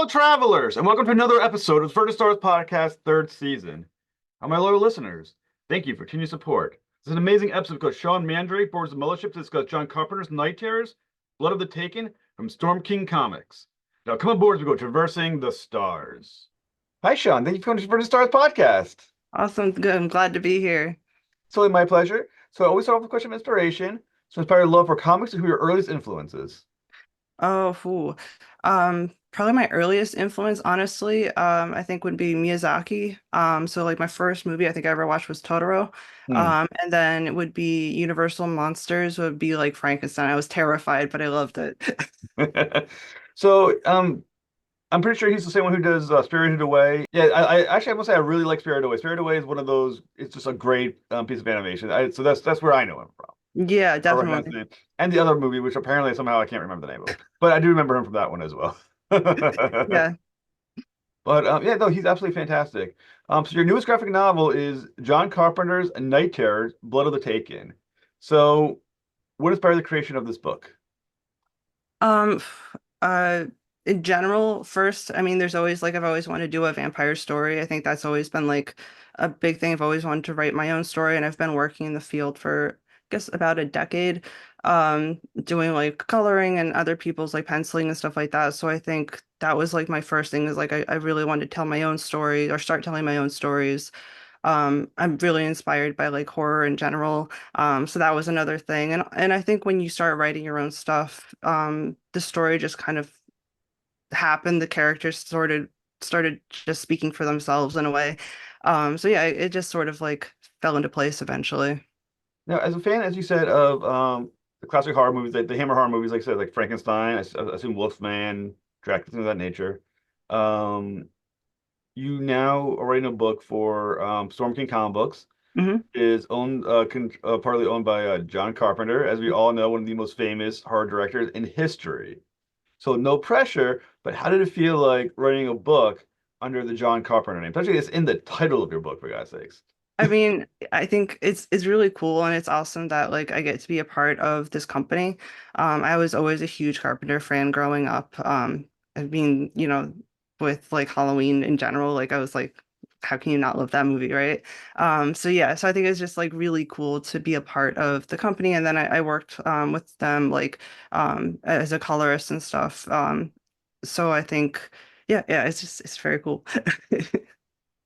Hello, travelers, and welcome to another episode of the Further Stars Podcast, third season. My loyal listeners, thank you for continued support. This is an amazing episode because Sian Mandrake boards the mothership to discuss John Carpenter's Night Terrors, Blood of the Taken from Storm King Comics. Now, come aboard as we go traversing the stars. Hi, Sean. Thank you for coming to the Further Stars Podcast. Awesome. Good. I'm glad to be here. It's totally my pleasure. So, I always start off with a question of inspiration. So, inspire your love for comics and who are your earliest influences? Oh, ooh. Probably my earliest influence, honestly, I think would be Miyazaki. So like my first movie I think I ever watched was Totoro. Hmm. And then it would be Universal Monsters would be like Frankenstein. I was terrified, but I loved it. So, I'm pretty sure he's the same one who does Spirited Away. Yeah, I must say I really like Spirited Away. Spirited Away is one of those. It's just a great piece of animation. So that's where I know him from. Yeah, I recognize the definitely. name. And the other movie, which apparently somehow I can't remember the name of, but I do remember him from that one as well. Yeah. But yeah, no, he's absolutely fantastic. So your newest graphic novel is John Carpenter's Night Terrors: Blood of the Taken. So, what inspired the creation of this book? Um, uh, in general, first, I mean, there's always like I've always wanted to do a vampire story. I think that's always been like a big thing. I've always wanted to write my own story, and I've been working in the field for, I guess, about a decade, doing like coloring and other people's like penciling and stuff like that. So I think that was like my first thing is like I really wanted to tell my own story or start telling my own stories. I'm really inspired by like horror in general. So that was another thing. And I think when you start writing your own stuff, the story just kind of happened. The characters started just speaking for themselves in a way. So yeah, it just sort of like fell into place eventually. Now, as a fan, as you said, of the classic horror movies, the Hammer horror movies, like I said, like Frankenstein, I assume Wolfman, Dracula, things of that nature. Um, you now are writing a book for Storm King Comic Books. Hmm. Is owned partly owned by John Carpenter, as we all know, one of the most famous horror directors in history. So no pressure, but how did it feel like writing a book under the John Carpenter name? Especially it's in the title of your book, for God's sakes. I mean, I think it's really cool and it's awesome that like I get to be a part of this company. I was always a huge Carpenter fan growing up. I mean, with like Halloween in general, like I was like, how can you not love that movie, right? So yeah, so I think it's just like really cool to be a part of the company. And then I worked with them like as a colorist and stuff. So I think yeah, it's very cool.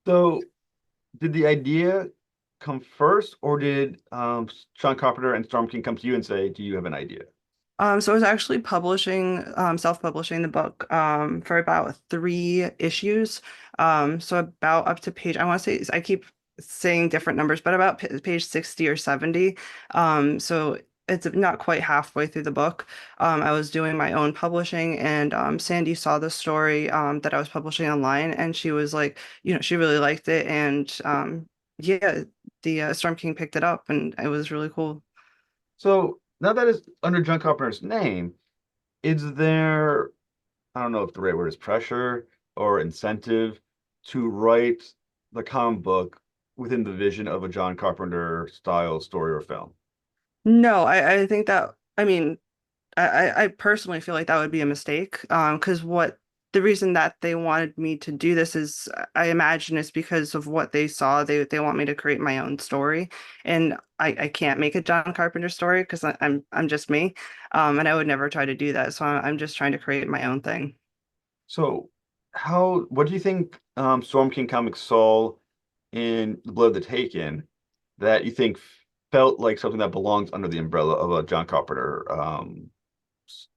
So did the idea come first, or did John Carpenter and Storm King come to you and say, "Do you have an idea?" So I was actually self-publishing the book for about 3 issues. So about up to page, I want to say, I keep saying different numbers, but about page 60 or 70. So it's not quite halfway through the book. I was doing my own publishing, and Sandy saw the story that I was publishing online, and she was like, she really liked it, and yeah, the Storm King picked it up, and it was really cool. So now that it's under John Carpenter's name, is there, I don't know if the right word is pressure or incentive to write the comic book within the vision of a John Carpenter style story or film? No, I think that I mean I personally feel like that would be a mistake. Because what the reason that they wanted me to do this is I imagine it's because of what they saw. They want me to create my own story. And I can't make a John Carpenter story because I'm just me. And I would never try to do that. So I'm just trying to create my own thing. So, what do you think Storm King Comics saw in The Blood of the Taken that you think felt like something that belongs under the umbrella of a John Carpenter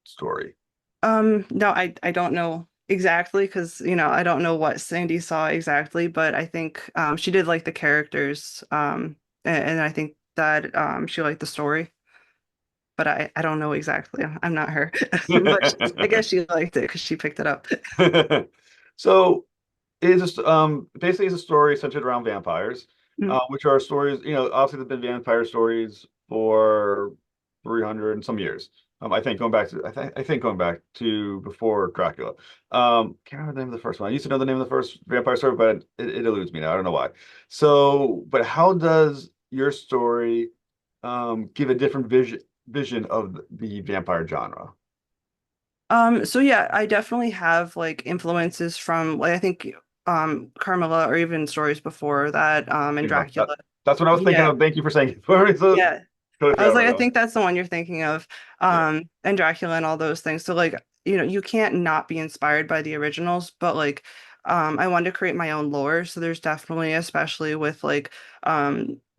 story? No, I don't know exactly because I don't know what Sandy saw exactly, but I think she did like the characters, and I think that she liked the story, but I don't know exactly. I'm not her, but I guess she liked it because she picked it up. So, it is basically it's a story centered around vampires, Mm. which are stories, obviously there's been vampire stories for 300 and some years. I think going back to before Dracula. Can't remember the name of the first one. I used to know the name of the first vampire story, but it eludes me now. I don't know why. So, but how does your story give a different vision of the vampire genre? So yeah, I definitely have like influences from like I think Carmilla or even stories before that, and You know, Dracula. that's what I was thinking Yeah. of. Thank you for saying it for me. So Yeah. totally I was forgot like, about I that one. think that's the one you're thinking of. Yeah. And Dracula and all those things. So like, you can't not be inspired by the originals, but like I wanted to create my own lore. So there's definitely, especially with like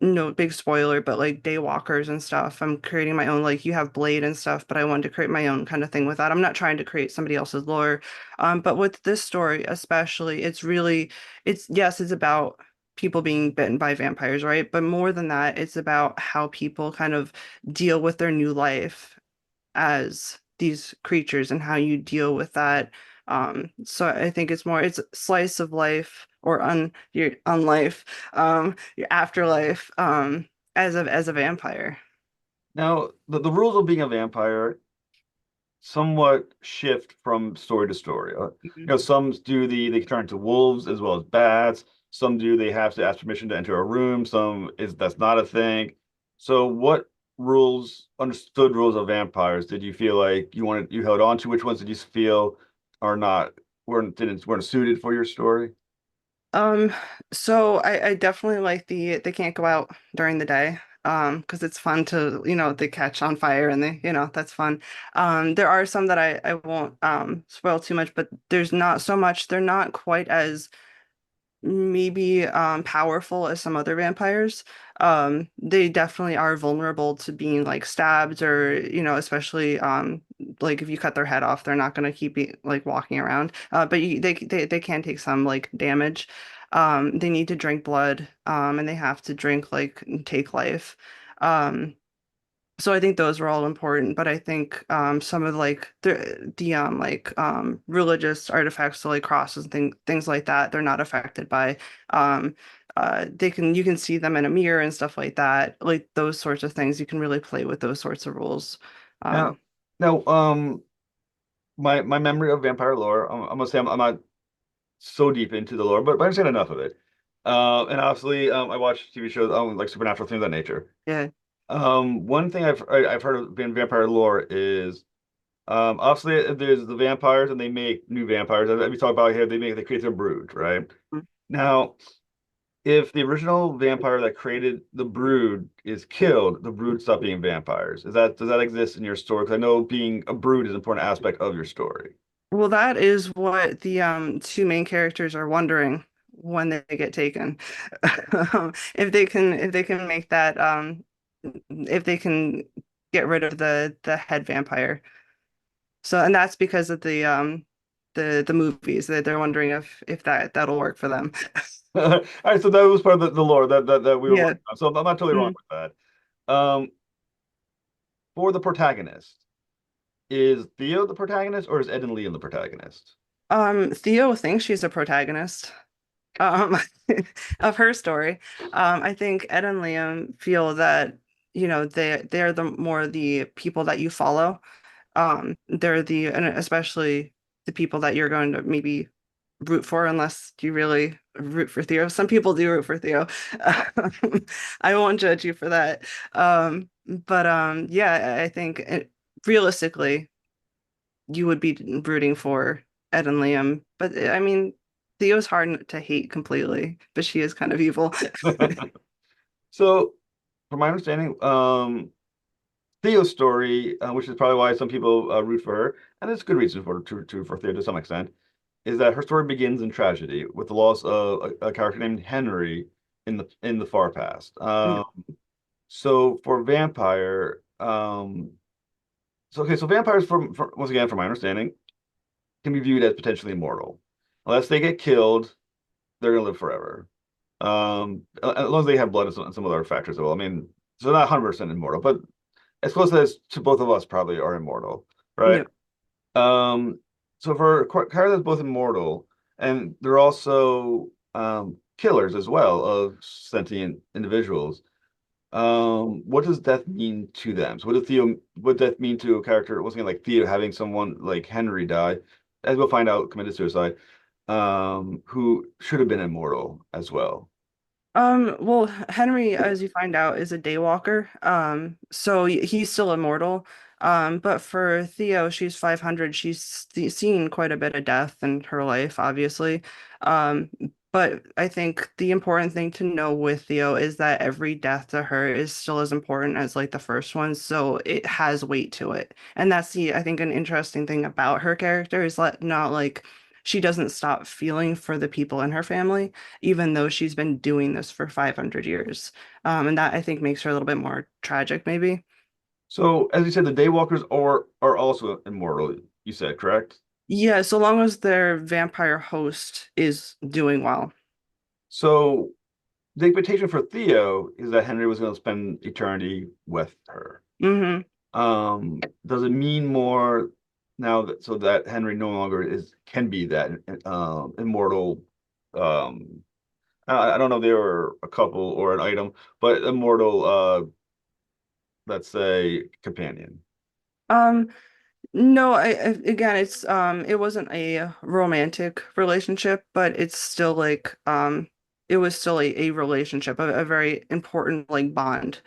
no big spoiler, but like daywalkers and stuff. I'm creating my own, like you have Blade and stuff, but I wanted to create my own kind of thing with that. I'm not trying to create somebody else's lore. But with this story, especially, it's really it's yes, it's about people being bitten by vampires, right? But more than that, it's about how people kind of deal with their new life as these creatures and how you deal with that. So I think it's slice of life or your unlife, your afterlife, as a vampire. Now, the rules of being a vampire somewhat shift from story to story. Mhm. Some do they can turn into wolves as well as bats. Some do they have to ask permission to enter a room. Some is that's not a thing. So, what understood rules of vampires, did you feel like you held on to? Which ones did you feel are not weren't suited for your story? Um, so I definitely like they can't go out during the day. Because it's fun to, they catch on fire and that's fun. There are some that I won't spoil too much, but there's not so much, they're not quite as maybe powerful as some other vampires. They definitely are vulnerable to being like stabbed or, especially like if you cut their head off, they're not going to keep like walking around. But they can take some like damage. They need to drink blood, and they have to drink like take life. Um, so I think those were all important, but I think some of like the like religious artifacts, so like crosses and things like that, they're not affected by they can you can see them in a mirror and stuff like that. Like those sorts of things, you can really play with those sorts of rules. Now, Um now, my memory of vampire lore, I'm gonna say I'm not so deep into the lore, but I understand enough of it. And obviously, I watch TV shows, like supernatural things of that nature. yeah. One thing I've heard of in vampire lore is obviously there's the vampires and they make new vampires. As we talked about here, they create their brood, right? Now, if the original vampire that created the brood is killed, the brood stop being vampires. Does that exist in your story? Because I know being a brood is an important aspect of your story. Well, that is what the two main characters are wondering when they get taken. If they can make that if they can get rid of the head vampire. So and that's because of the movies that they're wondering if that'll work for them. All right, so that was part of the lore that we were Yeah. working on. So I'm not totally wrong Mm. with that. For the protagonist, is Theo the protagonist or is Ed and Liam the protagonist? Theo thinks she's a protagonist um of her story. I think Ed and Liam feel that, they're the people that you follow. They're and especially the people that you're going to maybe root for, unless you really root for Theo. Some people do root for Theo. I won't judge you for that. But yeah, I think realistically, you would be rooting for Ed and Liam. But I mean, Theo's hard to hate completely, but she is kind of evil. So, from my understanding, Theo's story, which is probably why some people root for her, and there's good reason for Theo to some extent, is that her story begins in tragedy with the loss of a character named Henry in the far past. So for vampire, so vampires, once again, from my understanding, can be viewed as potentially immortal. Unless they get killed, they're gonna live forever. As long as they have blood and some other factors as well. I mean, so they're not 100% immortal, but as close as to both of us probably are immortal, right? Yep. Um, so for characters both immortal and they're also killers as well of sentient individuals. What does death mean to them? So what death mean to a character? Once again, like Theo having someone like Henry die, as we'll find out, committed suicide, who should have been immortal as well. Well, Henry, as you find out, is a daywalker. So he's still immortal. But for Theo, she's 500. Seen quite a bit of death in her life, obviously. Um, but I think the important thing to know with Theo is that every death to her is still as important as like the first one, so it has weight to it. And that's I think, an interesting thing about her character is not like she doesn't stop feeling for the people in her family, even though she's been doing this for 500 years. And that I think makes her a little bit more tragic, maybe. So, as you said, the Daywalkers are also immortal. You said, correct? Yeah, so long as their vampire host is doing well. So, the expectation for Theo is that Henry was going to spend eternity with her. Hmm. Does it mean more now that so that Henry no longer is can be that immortal? Um, I don't know if they were a couple or an item, but immortal. Let's say companion. Um, no, again, it wasn't a romantic relationship, but it's still like it was still a relationship, a very important like bond.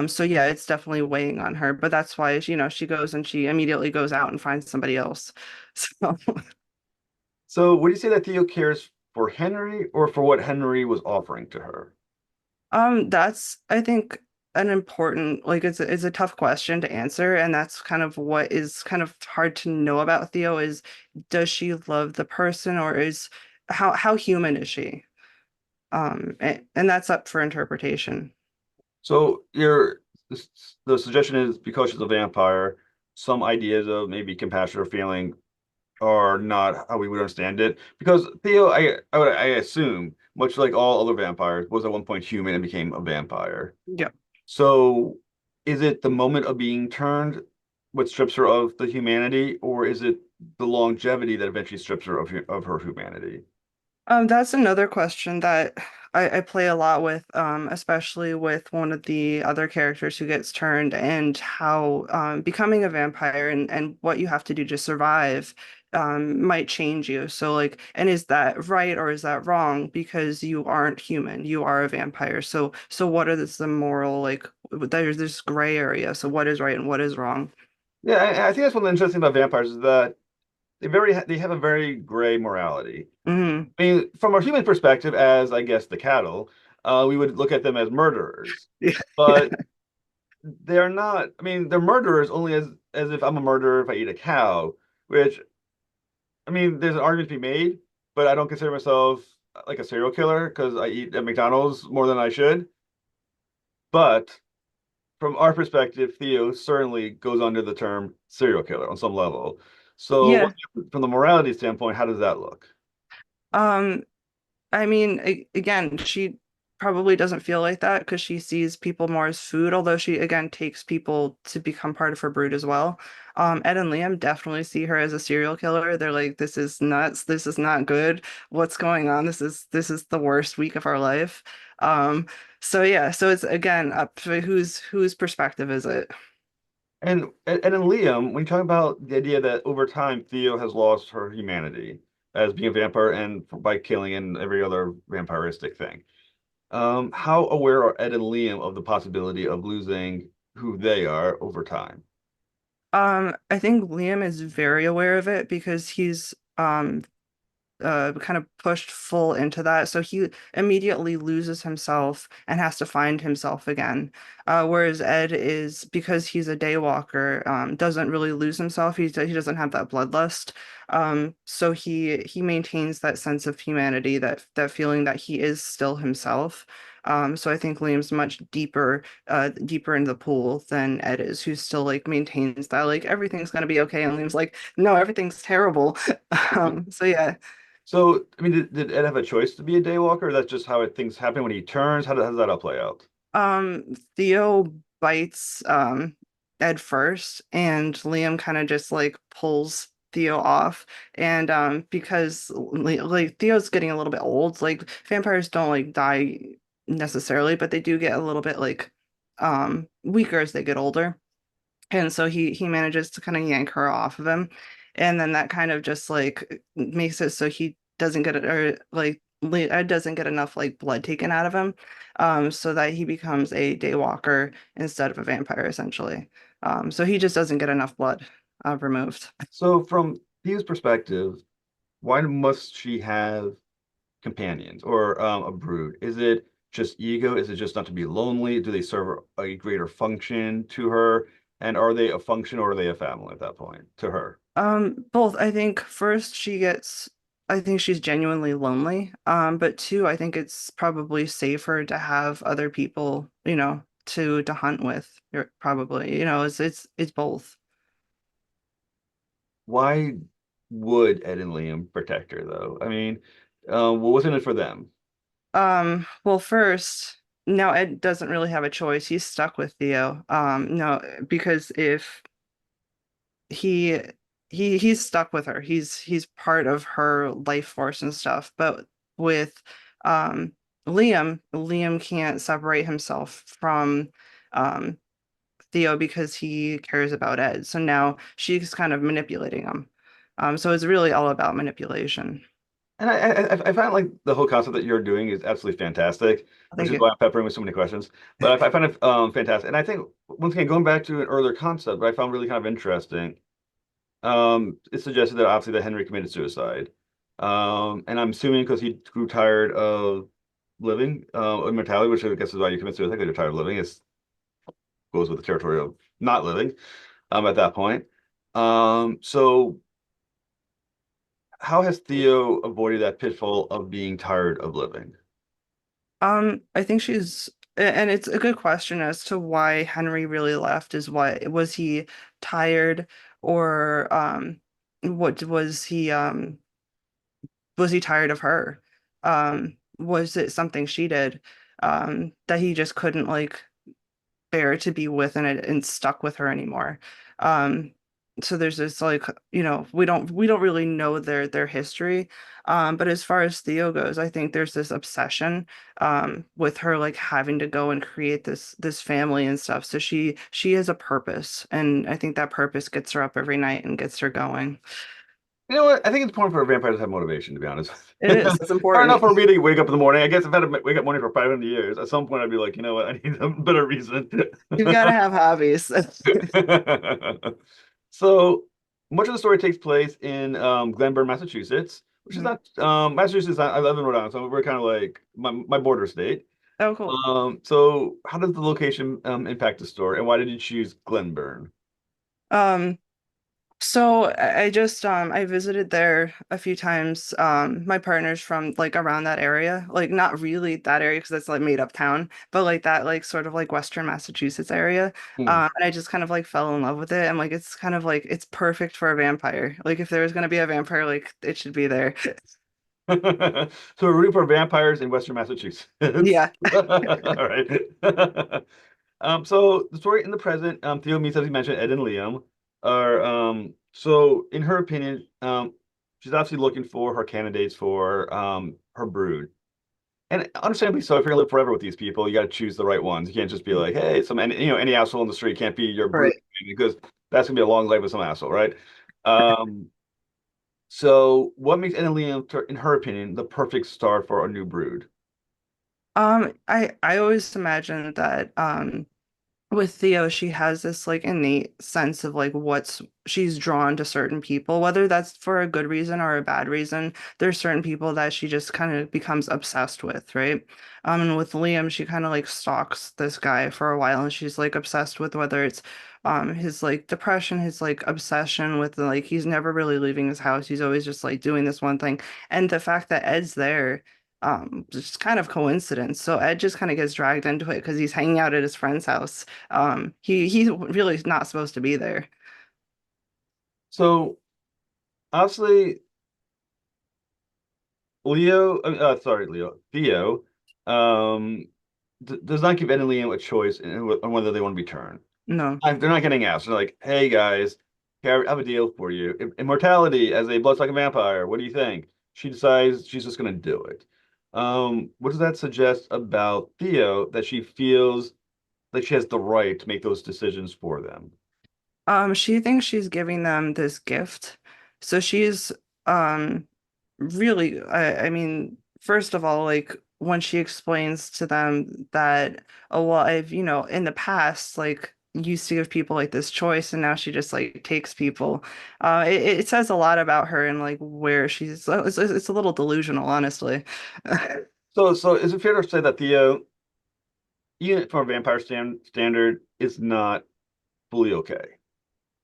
So yeah, it's definitely weighing on her, but that's why she goes and she immediately goes out and finds somebody else. So So, would you say that Theo cares for Henry or for what Henry was offering to her? That's, I think, an important, like, it's a tough question to answer, and that's kind of what is kind of hard to know about Theo is, does she love the person, or is how human is she? And that's up for interpretation. So, the suggestion is because she's a vampire, some ideas of maybe compassion or feeling are not how we would understand it. Because Theo, I assume, much like all other vampires, was at one point human and became a vampire. Yeah. So, is it the moment of being turned what strips her of the humanity, or is it the longevity that eventually strips her of her humanity? That's another question that I play a lot with, especially with one of the other characters who gets turned, and how becoming a vampire and what you have to do to survive might change you. So like, and is that right or is that wrong? Because you aren't human, you are a vampire. So what are the moral, like, there's this gray area. So what is right and what is wrong? Yeah, I think that's one of the interesting about vampires is that they have a very gray morality. Hmm. I mean, from a human perspective, as I guess the cattle, we would look at them as murderers, but they're not. I mean, they're murderers only as if I'm a murderer if I eat a cow, which I mean, there's an argument to be made, but I don't consider myself like a serial killer because I eat at McDonald's more than I should. But from our perspective, Theo certainly goes under the term serial killer on some level. So, Yeah. from the morality standpoint, how does that look? Um, I mean, again, she probably doesn't feel like that because she sees people more as food, although she, again, takes people to become part of her brood as well. Ed and Liam definitely see her as a serial killer. They're like, this is nuts. This is not good. What's going on? This is the worst week of our life. Um, so yeah, so it's again up to whose perspective is it? And in Liam, when you talk about the idea that over time Theo has lost her humanity as being a vampire and by killing and every other vampiristic thing, how aware are Ed and Liam of the possibility of losing who they are over time? I think Liam is very aware of it because he's kind of pushed full into that. So he immediately loses himself and has to find himself again. Whereas Ed is, because he's a daywalker, doesn't really lose himself. He doesn't have that bloodlust. So he maintains that sense of humanity, that feeling that he is still himself. So I think Liam's much deeper into the pool than Ed is, who still like maintains that like everything's gonna be okay, and Liam's like, no, everything's terrible. So yeah. So, I mean, did Ed have a choice to be a daywalker, or that's just how things happen when he turns? How does that all play out? Theo bites Ed first, and Liam kind of just like pulls Theo off. And because like Theo's getting a little bit old, like vampires don't like die necessarily, but they do get a little bit like weaker as they get older. And so he manages to kind of yank her off of him. And then that kind of just like makes it so he doesn't get it, or like doesn't get enough like blood taken out of him, so that he becomes a daywalker instead of a vampire essentially. So he just doesn't get enough blood removed. So from Thea's perspective, why must she have companions or a brood? Is it just ego? Is it just not to be lonely? Do they serve a greater function to her? And are they a function or are they a family at that point to her? Both. I think first I think she's genuinely lonely. But two, I think it's probably safer to have other people, to hunt with. Probably, it's both. Why would Ed and Liam protect her though? I mean, what was in it for them? Well, first, now Ed doesn't really have a choice. He's stuck with Theo. No, because if he he's stuck with her. He's part of her life force and stuff. But with um Liam can't separate himself from um Theo because he cares about Ed. So now she's kind of manipulating him. So it's really all about manipulation. And I find like the whole concept that you're doing is absolutely fantastic, I which think is it why I'm peppering with so many questions. But I find it fantastic. And I think once again, going back to an earlier concept, that I found really kind of interesting. It suggested that obviously that Henry committed suicide. And I'm assuming because he grew tired of living, immortality, which I guess is why you commit suicide, because you're tired of living. It goes with the territory of not living, at that point. So how has Theo avoided that pitfall of being tired of living? I think and it's a good question as to why Henry really left is why was he tired or what was he tired of her? Was it something she did that he just couldn't like bear to be with and stuck with her anymore? Um, so there's this like, we don't really know their history. But as far as Theo goes, I think there's this obsession with her like having to go and create this family and stuff. So she has a purpose, and I think that purpose gets her up every night and gets her going. You know what? I think it's important for a vampire to have motivation, to be honest. It is. It's Hard enough important. for me to wake up in the morning. I guess if I had to wake up morning for 500 years, at some point I'd be like, you know what? I need a better reason. You've got to have hobbies. So much of the story takes place in Glenburn, Massachusetts, which is Mhm. not Massachusetts. I live in Rhode Island, so we're kind of like my border state. Oh, cool. So how does the location impact the story, and why did you choose Glenburn? Um, So I just I visited there a few times. My partner's from like around that area, like not really that area because that's like made up town, but like that like sort of like Western Massachusetts area. Hmm. And I just kind of like fell in love with it. I'm like it's kind of like it's perfect for a vampire. Like if there was gonna be a vampire, like it should be there. So we're rooting for vampires in Western Massachusetts. Yeah. All right. So the story in the present, Theo meets, as you mentioned, Ed and Liam are so in her opinion, she's obviously looking for her candidates for her brood. And understandably so, if you're gonna live forever with these people, you gotta choose the right ones. You can't just be like, hey, any asshole in the street can't be your brood Right. because that's gonna be a long life with some asshole, right? Um, so what makes Ed and Liam, in her opinion, the perfect start for a new brood? I always imagine that with Theo, she has this like innate sense of like she's drawn to certain people, whether that's for a good reason or a bad reason. There's certain people that she just kind of becomes obsessed with, right? And with Liam, she kind of like stalks this guy for a while, and she's like obsessed with whether it's his like depression, his like obsession with like he's never really leaving his house. He's always just like doing this one thing. And the fact that Ed's there just kind of coincidence. So Ed just kind of gets dragged into it because he's hanging out at his friend's house. He's really not supposed to be there. So obviously Theo, um, does not give Ed and Liam a choice on whether they want to be turned. No. They're not getting asked. They're like, hey guys, here, I have a deal for you. Immortality as a bloodsucking vampire. What do you think? She decides she's just gonna do it. What does that suggest about Theo that she feels like she has the right to make those decisions for them? She thinks she's giving them this gift. So she's um really I mean, first of all, like when she explains to them that a lot of, in the past, like used to give people like this choice, and now she just like takes people. It says a lot about her and like where she's. It's a little delusional, honestly. So is it fair to say that Theo, even from a vampire standard, is not fully okay?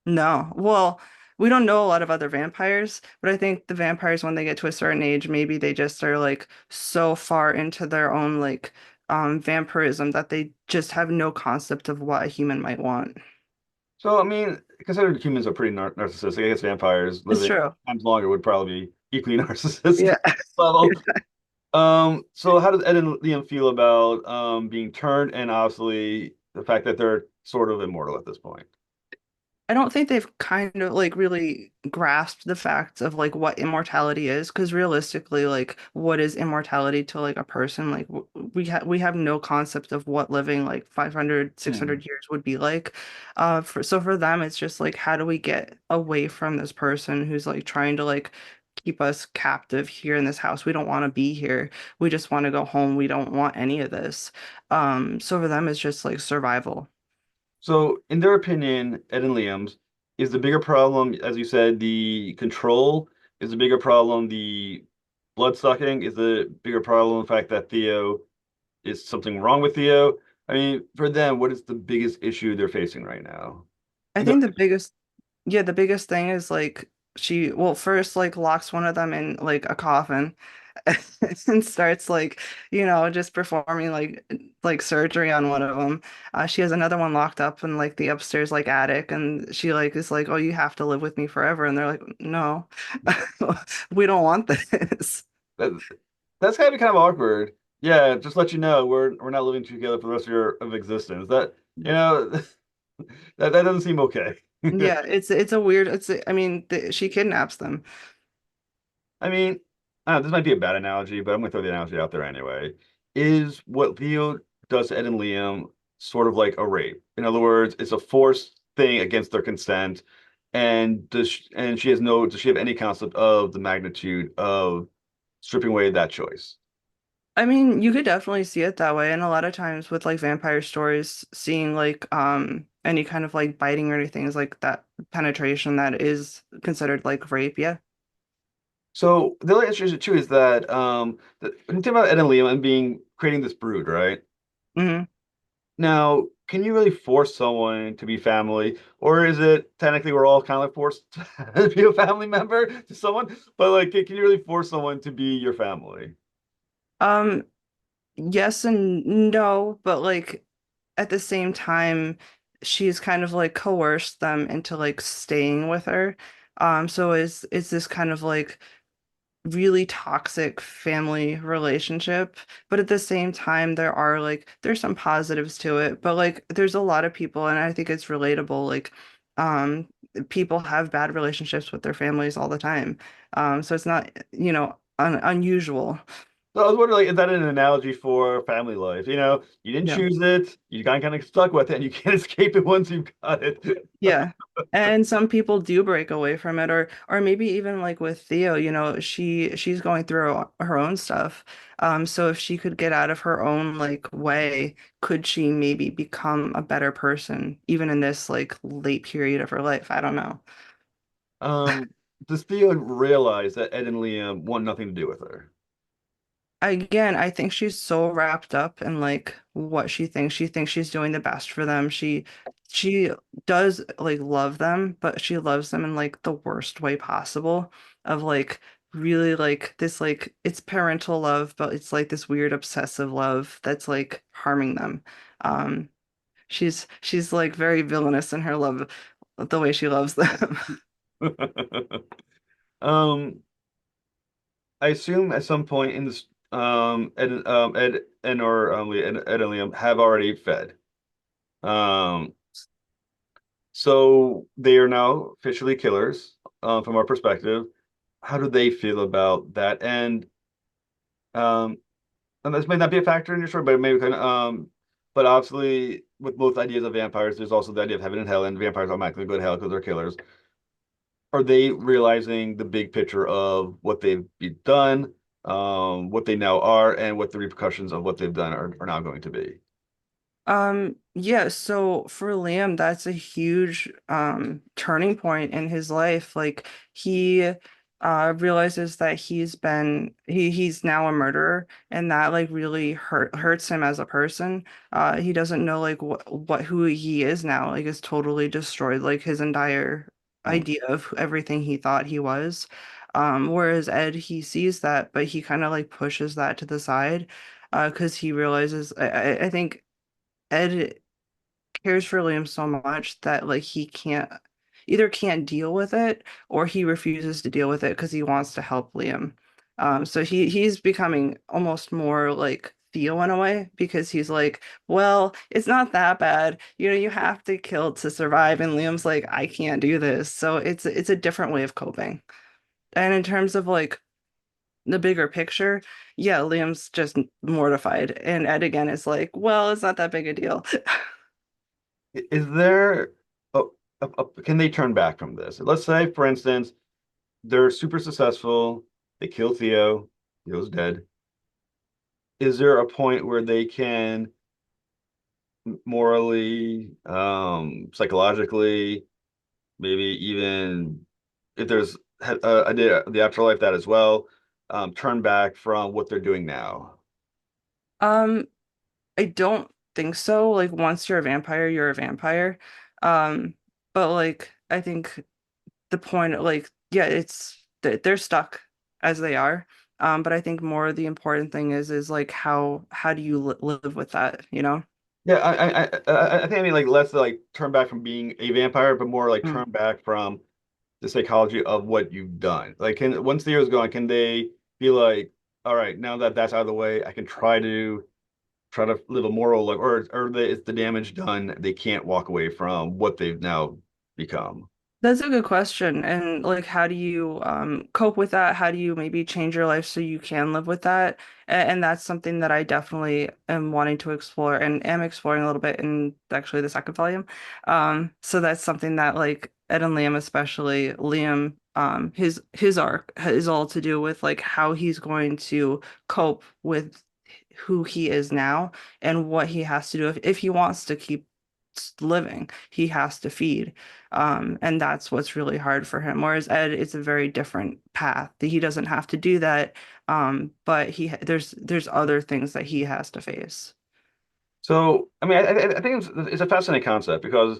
No. Well, we don't know a lot of other vampires, but I think the vampires, when they get to a certain age, maybe they just are like so far into their own like vampirism that they just have no concept of what a human might want. So I mean, considered humans are pretty narcissistic. I guess vampires It's living true. times longer would probably be equally narcissistic Yeah. level. So how does Ed and Liam feel about being turned and obviously the fact that they're sort of immortal at this point? I don't think they've kind of like really grasped the facts of like what immortality is, because realistically, like what is immortality to like a person? Like we have no concept of what living like 500, six Hmm. hundred years would be like. So for them, it's just like how do we get away from this person who's like trying to like keep us captive here in this house? We don't want to be here. We just want to go home. We don't want any of this. So for them, it's just like survival. So in their opinion, Ed and Liam's, is the bigger problem, as you said, the control? Is the bigger problem the blood sucking? Is the bigger problem the fact that Theo is something wrong with Theo? I mean, for them, what is the biggest issue they're facing right now? I In their think the biggest Yeah, the biggest thing is like she well first like locks one of them in like a coffin and starts like just performing like surgery on one of them. She has another one locked up in like the upstairs like attic, and she like is like, oh, you have to live with me forever, and they're like, no, we don't want this. that, that's gotta be kind of awkward. Yeah, just let you know, we're not living together for the rest of your of existence. That you know that doesn't seem okay. Yeah, it's a weird. I mean, she kidnaps them. I mean, this might be a bad analogy, but I'm gonna throw the analogy out there anyway. Is what Theo does to Ed and Liam sort of like a rape? In other words, it's a forced thing against their consent, and does she have any concept of the magnitude of stripping away that choice? I mean, you could definitely see it that way. And a lot of times with like vampire stories, seeing like any kind of like biting or anything is like that penetration that is considered like rape. Yeah. So the other issue too is that when you think about Ed and Liam and being creating this brood, right? Hmm. Now, can you really force someone to be family, or is it technically we're all kind of like forced to be a family member to someone? But like, can you really force someone to be your family? Um, yes and no, but like at the same time, she's kind of like coerced them into like staying with her. So is this kind of like really toxic family relationship, but at the same time there's some positives to it, but like there's a lot of people, and I think it's relatable, like um people have bad relationships with their families all the time. So it's not unusual. So I was wondering, like, is that an analogy for family life? You didn't Yeah. choose it, you got kind of stuck with it, and you can't escape it once you've got it. Yeah. And some people do break away from it, or maybe even like with Theo, she's going through her own stuff. So if she could get out of her own like way, could she maybe become a better person even in this like late period of her life? I don't know. Um, does Theo realize that Ed and Liam want nothing to do with her? Again, I think she's so wrapped up in like what she thinks. She thinks she's doing the best for them. She does like love them, but she loves them in like the worst way possible, of like really like this like it's parental love, but it's like this weird obsessive love that's like harming them. Um she's like very villainous in her love, the way she loves them. Um, I assume at some point in this, Ed and or Ed and Liam have already fed. Um, so they are now officially killers, from our perspective. How do they feel about that? Um, and this may not be a factor in your story, but it maybe but obviously with both ideas of vampires, there's also the idea of heaven and hell, and vampires automatically go to hell because they're killers. Are they realizing the big picture of what they've done, what they now are, and what the repercussions of what they've done are now going to be? Yeah, so for Liam, that's a huge turning point in his life. Like he realizes that he's now a murderer, and that like really hurts him as a person. He doesn't know like what who he is now. Like it's totally destroyed like his entire Mm. idea of everything he thought he was. Whereas Ed, he sees that, but he kind of like pushes that to the side because he realizes I think Ed cares for Liam so much that like he can't deal with it, or he refuses to deal with it because he wants to help Liam. So he's becoming almost more like Theo in a way because he's like, well, it's not that bad. You know, you have to kill to survive. And Liam's like, I can't do this. So it's a different way of coping. And in terms of like the bigger picture, yeah, Liam's just mortified. And Ed again is like, well, it's not that big a deal. Is there can they turn back from this? Let's say, for instance, they're super successful, they kill Theo, Theo's dead. Is there a point where they can morally, psychologically, maybe even if there's the afterlife that as well, turn back from what they're doing now? Um, I don't think so. Like once you're a vampire, you're a vampire. Um, but like I think the point like yeah, they're stuck as they are. But I think more the important thing is like how do you li live with that, you know? Yeah, I think I mean like less like turn back from being a vampire, but more like Mm. turn back from the psychology of what you've done. Like, can once the year is gone, can they be like, all right, now that that's out of the way, I can try to live a moral life, or is the damage done? They can't walk away from what they've now become. That's a good question. And like, how do you cope with that? How do you maybe change your life so you can live with that? And that's something that I definitely am wanting to explore and am exploring a little bit in actually the second volume. So that's something that like Ed and Liam, especially Liam, his arc is all to do with like how he's going to cope with who he is now and what he has to do if he wants to keep living, he has to feed. And that's what's really hard for him. Whereas Ed, it's a very different path. He doesn't have to do that. But there's other things that he has to face. So, I mean, I think it's a fascinating concept because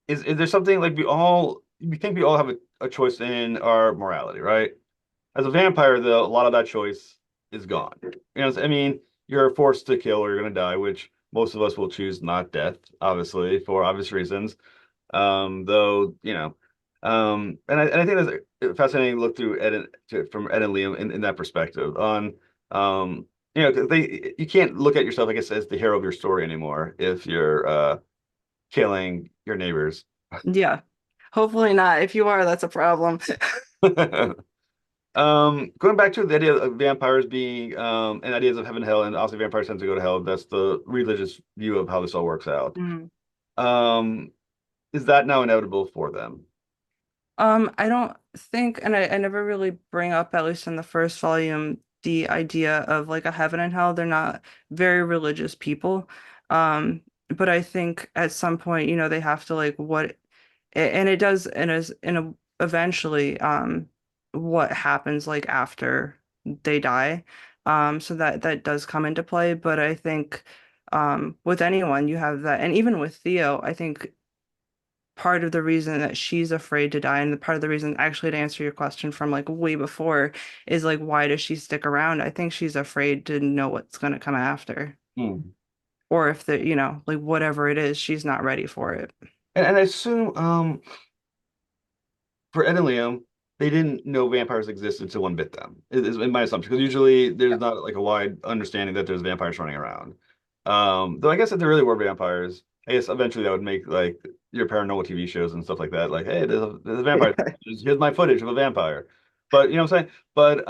is there something like we think we all have a choice in our morality, right? As a vampire, though, a lot of that choice is gone. You know, I mean, you're forced to kill or you're going to die, which most of us will choose not death, obviously, for obvious reasons. Though, and I think that's a fascinating look through from Ed and Liam in that perspective on, 'cause you can't look at yourself, I guess, as the hero of your story anymore if you're killing your neighbors. Yeah. Hopefully not. If you are, that's a problem. Going back to the idea of vampires being and ideas of heaven and hell, and obviously vampires tend to go to hell. That's the religious view of how this all works out. Mhm. Um, is that now inevitable for them? I don't think, and I never really bring up, at least in the first volume, the idea of like a heaven and hell. They're not very religious people. But I think at some point, they have to like and it does, and is in a eventually, what happens like after they die. So that does come into play. But I think, with anyone, you have that, and even with Theo, I think part of the reason that she's afraid to die, and the part of the reason actually to answer your question from like way before is like why does she stick around? I think she's afraid to know what's going to come after, Hmm. or if like whatever it is, she's not ready for it. And I assume for Ed and Liam, they didn't know vampires existed until one bit them. Is my assumption because usually there's not like a wide understanding that there's vampires running around. Though I guess if there really were vampires, I guess eventually that would make like your paranormal TV shows and stuff like that. Like, hey, there's a vampire. Here's my footage of a vampire. But you know what I'm saying? But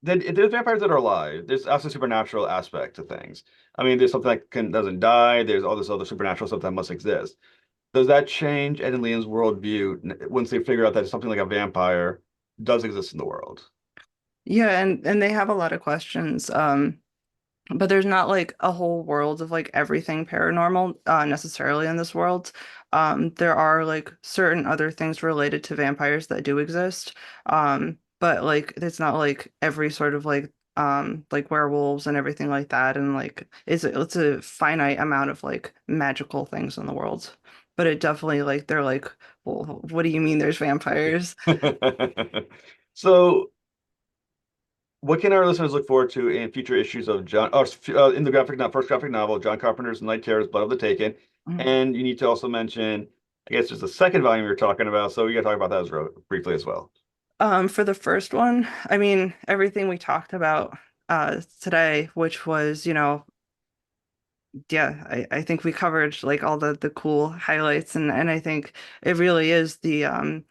then there's vampires that are alive. There's also supernatural aspect to things. I mean, there's something that can doesn't die. There's all this other supernatural stuff that must exist. Does that change Ed and Liam's worldview once they figure out that something like a vampire does exist in the world? Yeah, and they have a lot of questions. but there's not like a whole world of like everything paranormal necessarily in this world. There are like certain other things related to vampires that do exist. But like it's not like every sort of like werewolves and everything like that. And like it's a finite amount of like magical things in the world. But it definitely like they're like, well, what do you mean there's vampires? So, what can our listeners look forward to in future issues of in the first graphic novel, John Carpenter's Night Terrors, Blood of the Taken? And you need to also mention, I guess, there's a second volume you're talking about, so we got to talk about that briefly as well. For the first one, I mean, everything we talked about today, which was, yeah, I think we covered like all the cool highlights and I think it really is the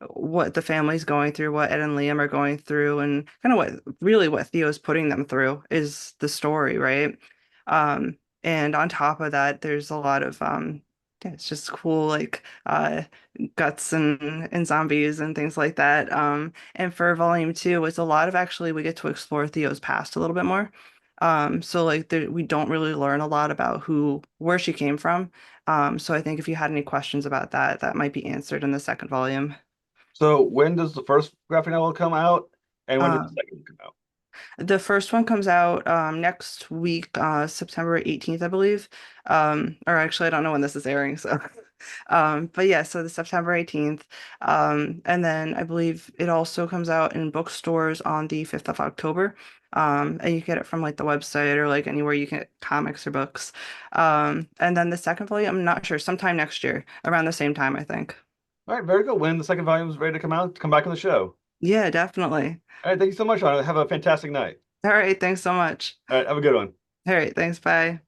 what the family's going through, what Ed and Liam are going through, and kind of what Theo's putting them through is the story, right? Um, and on top of that, there's a lot of yeah, it's just cool like guts and zombies and things like that. And for volume two, it's a lot of actually we get to explore Theo's past a little bit more. So like we don't really learn a lot about where she came from. So I think if you had any questions about that, that might be answered in the second volume. So, when does the first graphic novel come out, and when does the Um, second come out? the first one comes out next week, September 18th, I believe. Or actually, I don't know when this is airing, so but yeah, so the September 18th. And then I believe it also comes out in bookstores on the 5th of October. And you get it from like the website or like anywhere you can get comics or books. And then the second volume, I'm not sure, sometime next year, around the same time, I think. All right, very good. When the second volume is ready to come out, come back on the show. Yeah, definitely. All right, thank you so much, Anna. Have a fantastic night. All right, thanks so much. All right, have a good one. All right, thanks. Bye.